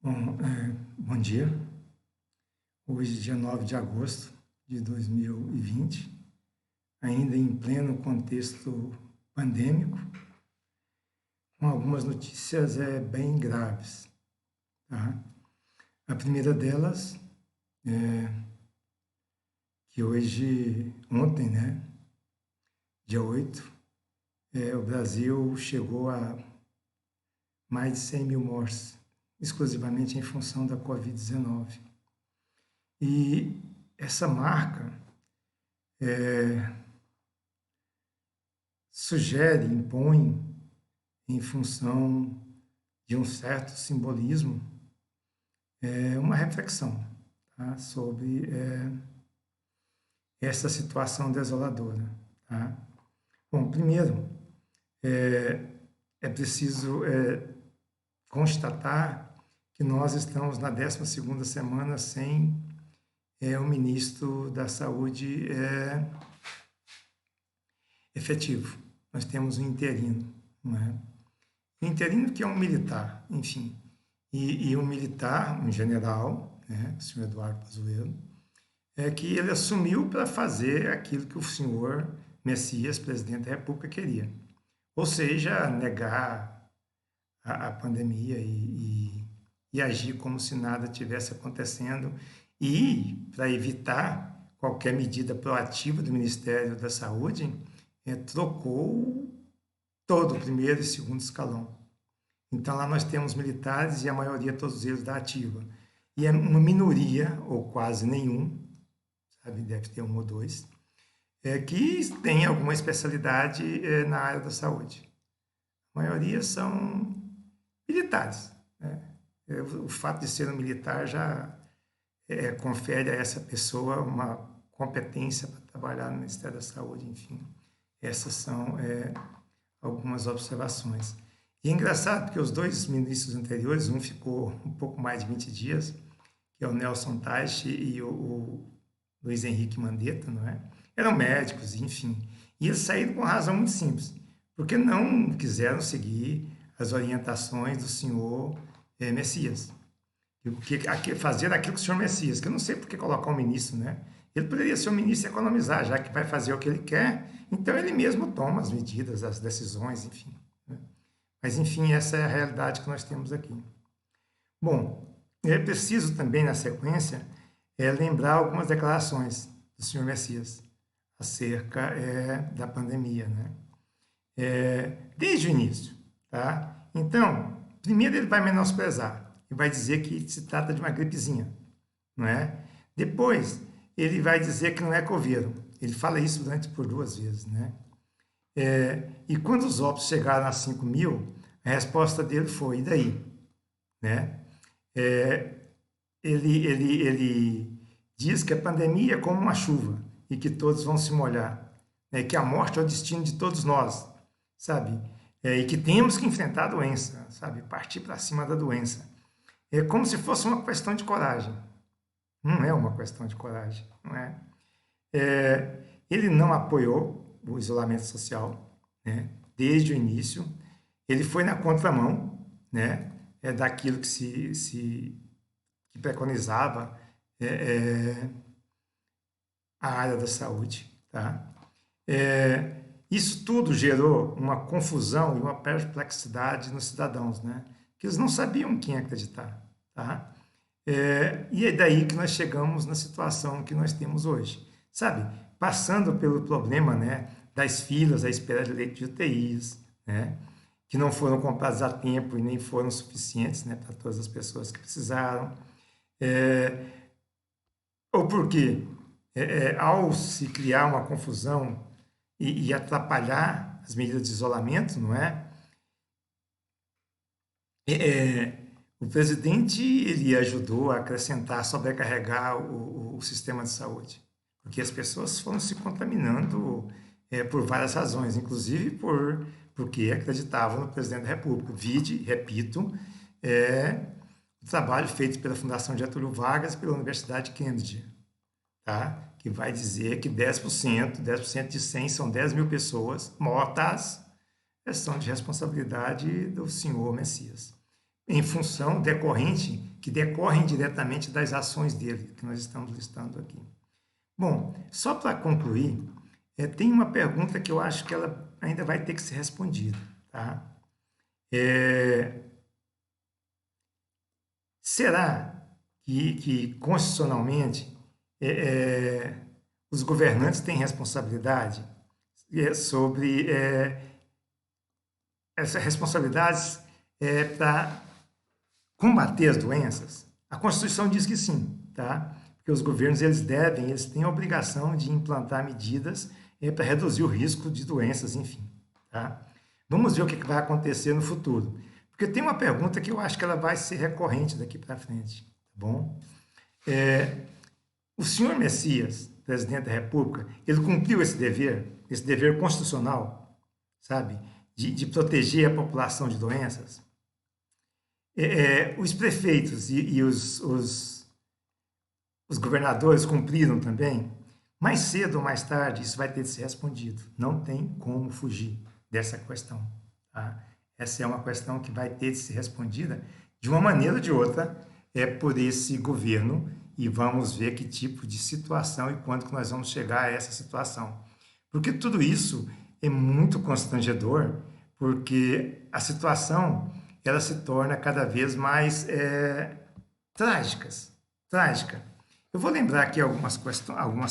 Bom dia. Hoje, dia 9 de agosto de 2020, ainda em pleno contexto pandêmico, com algumas notícias bem graves. Tá? A primeira delas é que ontem, né, dia 8, o Brasil chegou a mais de 100 mil mortes, exclusivamente em função da Covid-19. E essa marca sugere, impõe, em função de um certo simbolismo, uma reflexão, tá, sobre essa situação desoladora. Tá? Bom, primeiro, é preciso constatar que nós estamos na 12ª semana sem o ministro da Saúde efetivo. Nós temos um interino, não é? Um interino que é um militar, enfim. E um militar, um general, né, o senhor Eduardo Pazuello, que ele assumiu para fazer aquilo que o senhor Messias, presidente da República, queria. Ou seja, negar a pandemia e agir como se nada tivesse acontecendo e, para evitar qualquer medida proativa do Ministério da Saúde, trocou todo o primeiro e segundo escalão. Então, lá nós temos militares e a maioria, todos eles, da ativa. E é uma minoria, ou quase nenhum, sabe, deve ter um ou dois, que tem alguma especialidade na área da saúde. A maioria são militares, né? O fato de ser um militar já confere a essa pessoa uma competência para trabalhar no Ministério da Saúde, enfim. Essas são algumas observações. E é engraçado porque os dois ministros anteriores, um ficou um pouco mais de 20 dias, que é o Nelson Teich e o Luiz Henrique Mandetta, não é? Eram médicos, enfim. E eles saíram com uma razão muito simples, porque não quiseram seguir as orientações do senhor Messias. Fazer aquilo que o senhor Messias, que eu não sei por que colocar um ministro, né? Ele poderia ser um ministro e economizar, já que vai fazer o que ele quer, então ele mesmo toma as medidas, as decisões, enfim. Né? Mas, enfim, essa é a realidade que nós temos aqui. Bom, é preciso também, na sequência, lembrar algumas declarações do senhor Messias acerca da pandemia, né? Desde o início, tá? Então, primeiro ele vai menosprezar e vai dizer que se trata de uma gripezinha, não é? Depois, ele vai dizer que não é coveiro. Ele fala isso por 2 vezes, né? E quando os óbitos chegaram a 5 mil, a resposta dele foi, e daí? Né? Ele diz que a pandemia é como uma chuva e que todos vão se molhar, né? Que a morte é o destino de todos nós, sabe? E que temos que enfrentar a doença, sabe? Partir para cima da doença. É como se fosse uma questão de coragem. Não é uma questão de coragem, não é? Ele não apoiou o isolamento social, né? Desde o início. Ele foi na contramão, né? Daquilo que preconizava a área da saúde, tá? Isso tudo gerou uma confusão e uma perplexidade nos cidadãos, né? Que eles não sabiam quem acreditar, tá? E é daí que nós chegamos na situação que nós temos hoje, sabe? Passando pelo problema, né, das filas à espera de leite de UTIs, né, que não foram comprados a tempo e nem foram suficientes, né, para todas as pessoas que precisaram. Ou porque, ao se criar uma confusão e atrapalhar as medidas de isolamento, não é? O presidente ele ajudou a acrescentar, sobrecarregar o sistema de saúde, porque as pessoas foram se contaminando por várias razões, inclusive porque acreditavam no presidente da República. Vide, repito, o trabalho feito pela Fundação Getúlio Vargas e pela Universidade de Cambridge, tá? Que vai dizer que 10% de 100 são 10 mil pessoas mortas, são de responsabilidade do senhor Messias, em função decorrente que decorrem diretamente das ações dele, que nós estamos listando aqui. Bom, só para concluir, tem uma pergunta que eu acho que ela ainda vai ter que ser respondida, tá? Será que constitucionalmente os governantes têm responsabilidade sobre essas responsabilidades para combater as doenças? A Constituição diz que sim, tá? Porque os governos eles têm a obrigação de implantar medidas para reduzir o risco de doenças, enfim, tá? Vamos ver o que vai acontecer no futuro. Porque tem uma pergunta que eu acho que ela vai ser recorrente daqui para frente, tá bom? O senhor Messias, presidente da República, ele cumpriu esse dever constitucional, sabe, de proteger a população de doenças? Os prefeitos e os governadores cumpriram também? Mais cedo ou mais tarde, isso vai ter de ser respondido. Não tem como fugir dessa questão, tá? Essa é uma questão que vai ter de ser respondida de uma maneira ou de outra por esse governo, e vamos ver que tipo de situação e quando que nós vamos chegar a essa situação. Porque tudo isso é muito constrangedor, porque a situação ela se torna cada vez mais trágica. Eu vou lembrar aqui algumas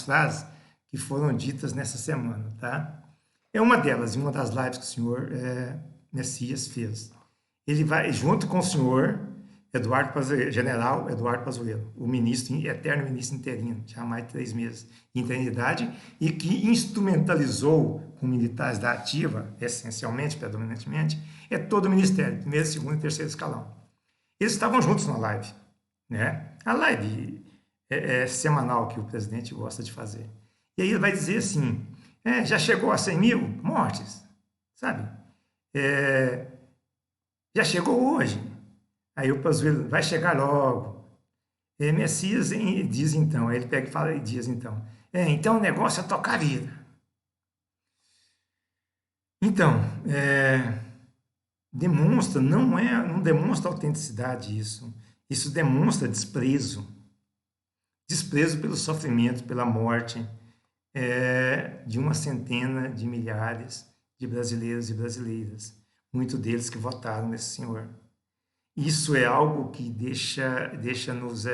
frases que foram ditas nessa semana, tá? É uma delas, em uma das lives que o senhor Messias fez. Ele vai, junto com o senhor general Eduardo Pazuello, o eterno ministro interino, já há mais de 3 meses de interinidade, e que instrumentalizou com militares da ativa, essencialmente, predominantemente, todo o ministério, primeiro, segundo e terceiro escalão. Eles estavam juntos na live, né? A live semanal que o presidente gosta de fazer. E aí ele vai dizer assim, já chegou a 100 mil mortes, sabe? Já chegou hoje. Aí o Pazuello vai chegar logo. Messias diz então, aí ele pega e fala e diz então, então o negócio é tocar a vida. Então, não demonstra autenticidade isso. Isso demonstra desprezo. Desprezo pelo sofrimento, pela morte de uma centena de milhares de brasileiros e brasileiras. Muitos deles que votaram nesse senhor. Isso é algo que deixa-nos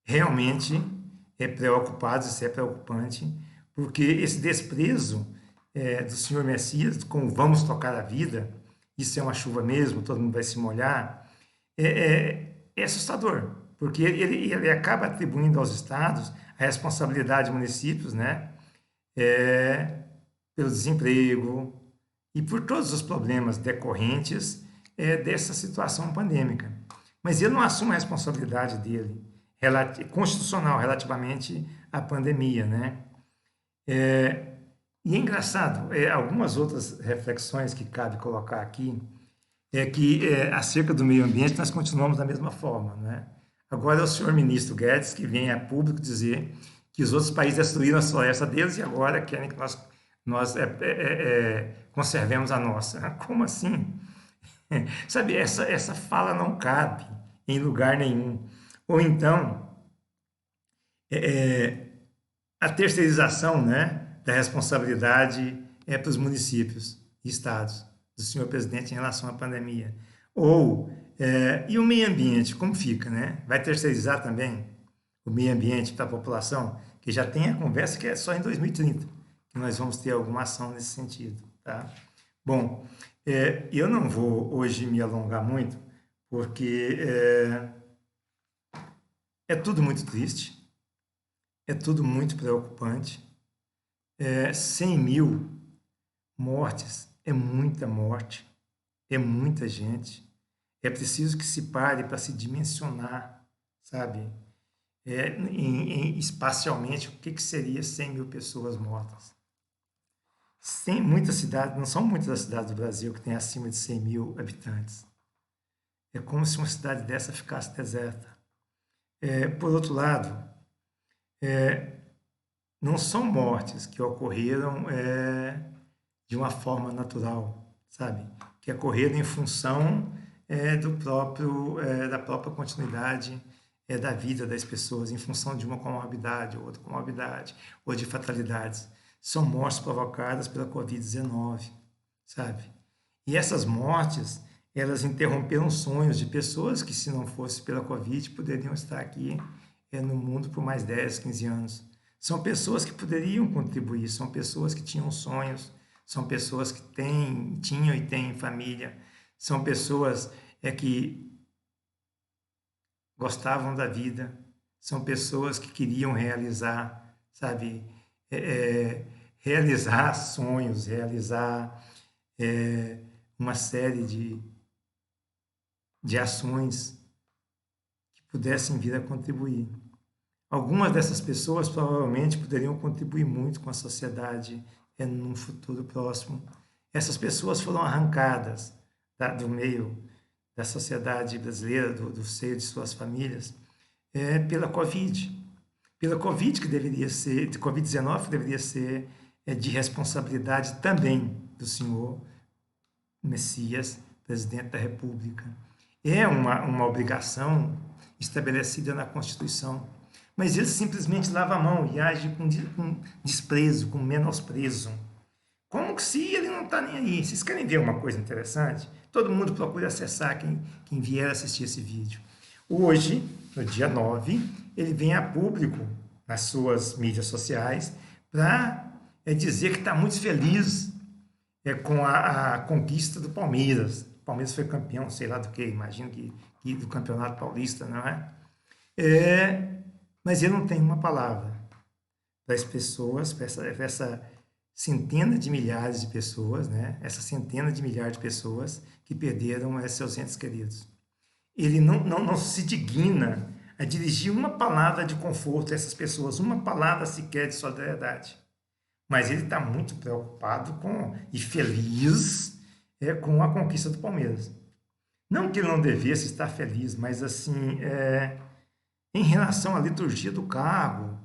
realmente preocupados, isso é preocupante, porque esse desprezo do senhor Messias, com vamos tocar a vida, isso é uma chuva mesmo, todo mundo vai se molhar, é assustador, porque ele acaba atribuindo aos estados a responsabilidade de municípios, né, pelo desemprego e por todos os problemas decorrentes dessa situação pandêmica. Mas ele não assume a responsabilidade dele, constitucional, relativamente à pandemia, né? E é engraçado, algumas outras reflexões que cabe colocar aqui, acerca do meio ambiente nós continuamos da mesma forma, né? Agora é o senhor ministro Guedes que vem a público dizer que os outros países destruíram a floresta deles e agora querem que nós conservemos a nossa. Como assim? Sabe, essa fala não cabe em lugar nenhum. Ou então, a terceirização, né, da responsabilidade para os municípios e estados, do senhor presidente em relação à pandemia. Ou, e o meio ambiente, como fica, né? Vai terceirizar também o meio ambiente para a população, que já tem a conversa que é só em 2030 que nós vamos ter alguma ação nesse sentido, tá? Bom, eu não vou hoje me alongar muito, porque é tudo muito triste, é tudo muito preocupante. 100 mil mortes é muita morte, é muita gente. É preciso que se pare para se dimensionar, sabe? Espacialmente, o que seria 100 mil pessoas mortas. Muitas cidades, não são muitas as cidades do Brasil que têm acima de 100 mil habitantes. É como se uma cidade dessa ficasse deserta. Por outro lado, não são mortes que ocorreram de uma forma natural, sabe? Que ocorreram em função da própria continuidade da vida das pessoas em função de uma comorbidade ou outra comorbidade ou de fatalidades. São mortes provocadas pela Covid-19, sabe? E essas mortes, elas interromperam sonhos de pessoas que, se não fosse pela Covid, poderiam estar aqui no mundo por mais 10, 15 anos. São pessoas que poderiam contribuir, são pessoas que tinham sonhos, são pessoas que tinham e têm família, são pessoas que gostavam da vida, são pessoas que queriam realizar, sabe, realizar sonhos, realizar uma série de ações que pudessem vir a contribuir. Algumas dessas pessoas provavelmente poderiam contribuir muito com a sociedade num futuro próximo. Essas pessoas foram arrancadas do meio da sociedade brasileira, do seio de suas famílias, pela Covid. Pela Covid, que deveria ser, de Covid-19, que deveria ser de responsabilidade também do senhor Messias, presidente da República. É uma obrigação estabelecida na Constituição, mas ele simplesmente lava a mão e age com desprezo, com menosprezo. Como que se ele não está nem aí? Vocês querem ver uma coisa interessante? Todo mundo procura acessar quem vier assistir esse vídeo. Hoje, no dia 9, ele vem a público nas suas mídias sociais para dizer que está muito feliz com a conquista do Palmeiras. O Palmeiras foi campeão, sei lá do que, imagino que do Campeonato Paulista, não é? Mas ele não tem uma palavra para as pessoas, para essa centena de milhares de pessoas, né? Essa centena de milhares de pessoas que perderam seus entes queridos. Ele não se digna a dirigir uma palavra de conforto a essas pessoas, uma palavra sequer de solidariedade. Mas ele está muito preocupado e feliz com a conquista do Palmeiras. Não que ele não devesse estar feliz, mas assim, em relação à liturgia do cargo,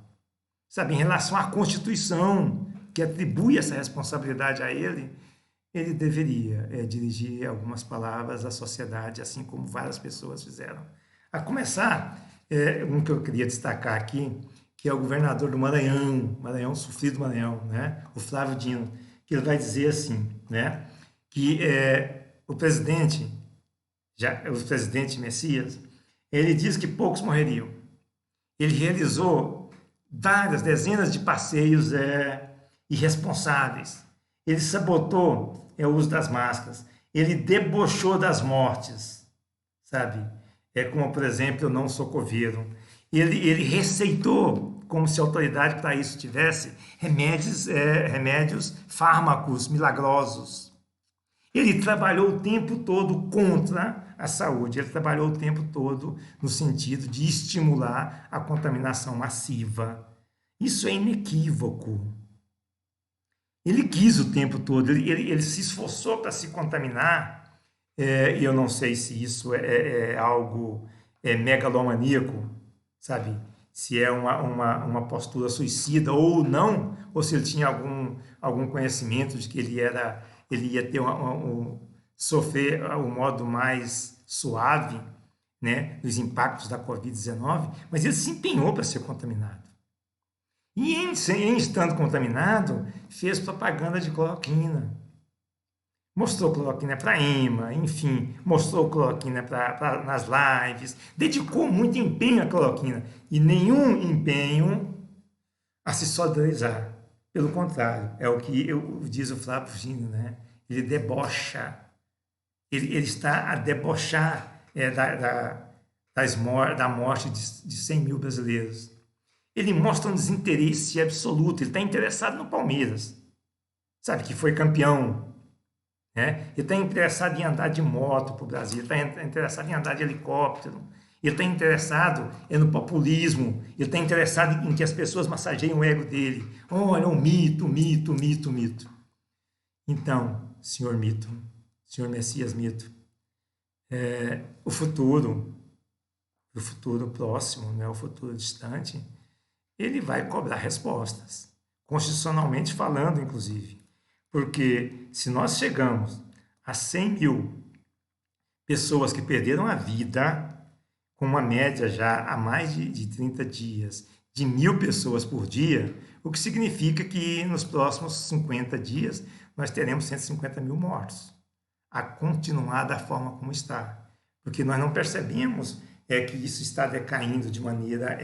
sabe, em relação à Constituição, que atribui essa responsabilidade a ele deveria dirigir algumas palavras à sociedade, assim como várias pessoas fizeram. A começar, um que eu queria destacar aqui, que é o governador do Maranhão, sofrido Maranhão, né? O Flávio Dino, que ele vai dizer assim, né? Que o presidente Messias, ele diz que poucos morreriam. Ele realizou várias dezenas de passeios irresponsáveis. Ele sabotou o uso das máscaras. Ele debochou das mortes, sabe? Como, por exemplo, eu não sou coveiro. Ele receitou, como se a autoridade para isso tivesse, remédios, fármacos milagrosos. Ele trabalhou o tempo todo contra a saúde, ele trabalhou o tempo todo no sentido de estimular a contaminação massiva. Isso é inequívoco. Ele quis o tempo todo, ele se esforçou para se contaminar, e eu não sei se isso é algo megalomaníaco, sabe? Se é uma postura suicida ou não, ou se ele tinha algum conhecimento de que ele ia ter sofrer o modo mais suave, né, dos impactos da Covid-19, mas ele se empenhou para ser contaminado. E em estando contaminado, fez propaganda de cloroquina. Mostrou cloroquina para EMA, enfim, mostrou cloroquina nas lives, dedicou muito empenho à cloroquina e nenhum empenho a se solidarizar. Pelo contrário, é o que diz o Flávio Dino, né? Ele debocha, ele está a debochar da morte de 100 mil brasileiros. Ele mostra um desinteresse absoluto, ele está interessado no Palmeiras, sabe, que foi campeão, né? Ele está interessado em andar de moto para o Brasil, ele está interessado em andar de helicóptero, ele está interessado no populismo, ele está interessado em que as pessoas massageiem o ego dele. Olha, um mito, mito, mito, mito. Então, senhor mito, senhor Messias mito, o futuro próximo, né, o futuro distante, ele vai cobrar respostas, constitucionalmente falando, inclusive. Porque se nós chegamos a 100 mil pessoas que perderam a vida, com uma média já há mais de 30 dias, de 1.000 pessoas por dia, o que significa que nos próximos 50 dias nós teremos 150 mil mortos, a continuar da forma como está. Porque nós não percebemos que isso está decaindo de maneira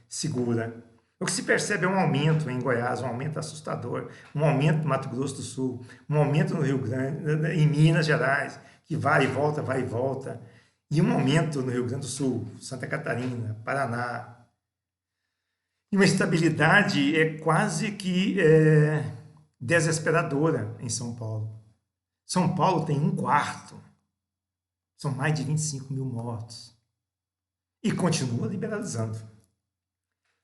segura. O que se percebe é um aumento em Goiás, um aumento assustador, um aumento no Mato Grosso do Sul, um aumento no Rio Grande, em Minas Gerais, que vai e volta, e um aumento no Rio Grande do Sul, Santa Catarina, Paraná. E uma estabilidade quase que desesperadora em São Paulo. São Paulo tem 1/4, são mais de 25 mil mortos, e continua liberalizando.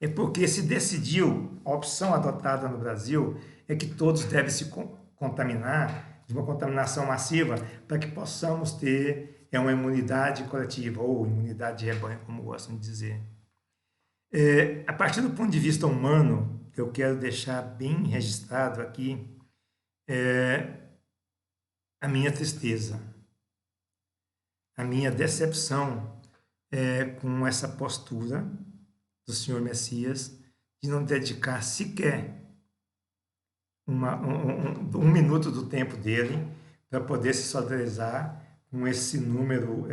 É porque se decidiu, a opção adotada no Brasil é que todos devem se contaminar, de uma contaminação massiva, para que possamos ter uma imunidade coletiva, ou imunidade de rebanho, como gostam de dizer. A partir do ponto de vista humano, eu quero deixar bem registrado aqui a minha tristeza, a minha decepção com essa postura do Senhor Messias de não dedicar sequer um minuto do tempo dele para poder se solidarizar com esse número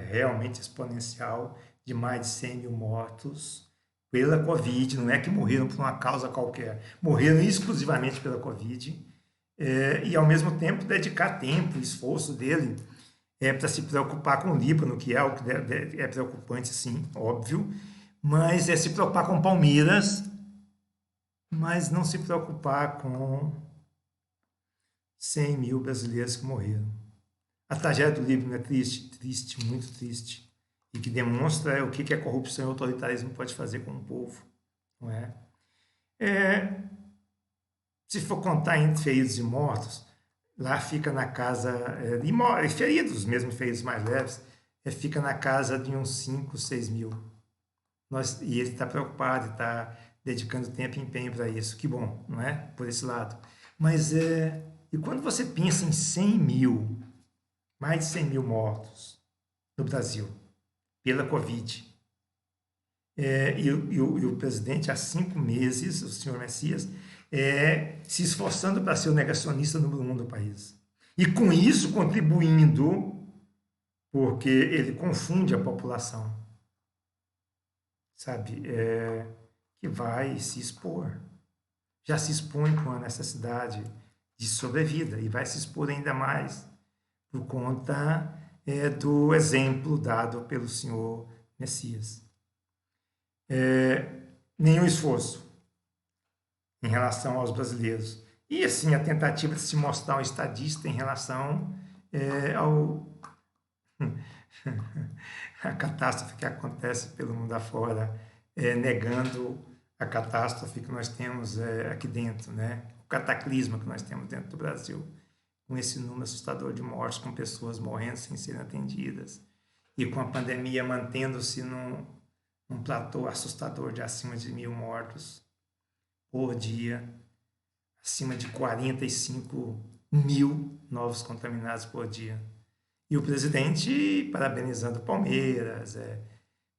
realmente exponencial de mais de 100 mil mortos pela Covid. Não é que morreram por uma causa qualquer, morreram exclusivamente pela Covid, e ao mesmo tempo dedicar tempo e esforço dele para se preocupar com o Líbano, que é algo que é preocupante, sim, óbvio, mas é se preocupar com Palmeiras, mas não se preocupar com 100 mil brasileiros que morreram. A tragédia do Líbano é triste, triste, muito triste, e que demonstra o que a corrupção e o autoritarismo pode fazer com o povo, não é? Se for contar entre feridos e mortos, lá fica na casa, e feridos, mesmo feridos mais leves, fica na casa de uns 5, 6 mil. E ele está preocupado, está dedicando tempo e empenho para isso. Que bom, não é? Por esse lado. Mas, e quando você pensa em 100 mil, mais de 100 mil mortos no Brasil, pela Covid, e o presidente, há 5 meses, o senhor Messias, se esforçando para ser o negacionista número 1 do país. E com isso contribuindo, porque ele confunde a população, sabe, que vai se expor. Já se expõe com a necessidade de sobrevida e vai se expor ainda mais por conta do exemplo dado pelo Senhor Messias. Nenhum esforço em relação aos brasileiros. E assim, a tentativa de se mostrar um estadista em relação a catástrofe que acontece pelo mundo afora, negando a catástrofe que nós temos aqui dentro, né? O cataclisma que nós temos dentro do Brasil, com esse número assustador de mortes, com pessoas morrendo sem serem atendidas, e com a pandemia mantendo-se num platô assustador de acima de 1.000 mortos por dia, acima de 45 mil novos contaminados por dia. E o presidente parabenizando o Palmeiras,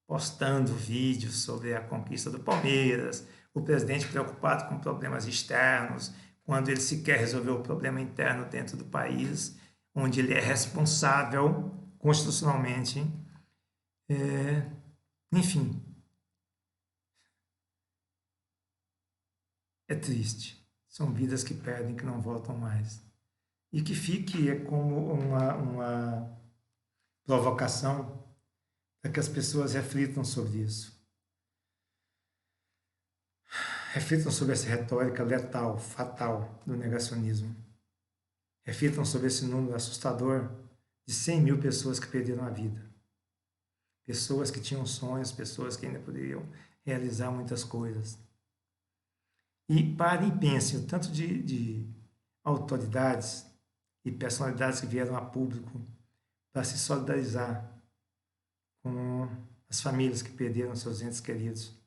postando vídeos sobre a conquista do Palmeiras, o presidente preocupado com problemas externos, quando ele sequer resolveu o problema interno dentro do país, onde ele é responsável constitucionalmente. Enfim, é triste. São vidas que perdem, que não voltam mais. E que fique como uma provocação para que as pessoas reflitam sobre isso. Reflitam sobre essa retórica letal, fatal do negacionismo. Reflitam sobre esse número assustador de 100 mil pessoas que perderam a vida. Pessoas que tinham sonhos, pessoas que ainda poderiam realizar muitas coisas. E parem e pensem o tanto de autoridades e personalidades que vieram a público para se solidarizar com as famílias que perderam seus entes queridos.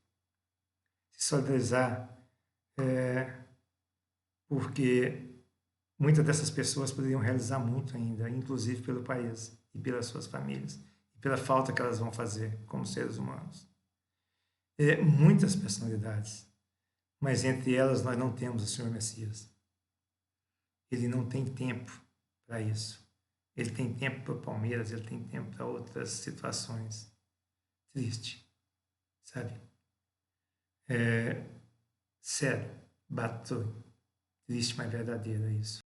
Se solidarizar porque muitas dessas pessoas poderiam realizar muito ainda, inclusive pelo país. e pelas suas famílias, e pela falta que elas vão fazer como seres humanos. Muitas personalidades, mas entre elas nós não temos o Senhor Messias. Ele não tem tempo para isso. Ele tem tempo para o Palmeiras, ele tem tempo para outras situações. Triste, sabe? Sério, bato. Triste, mas verdadeiro isso.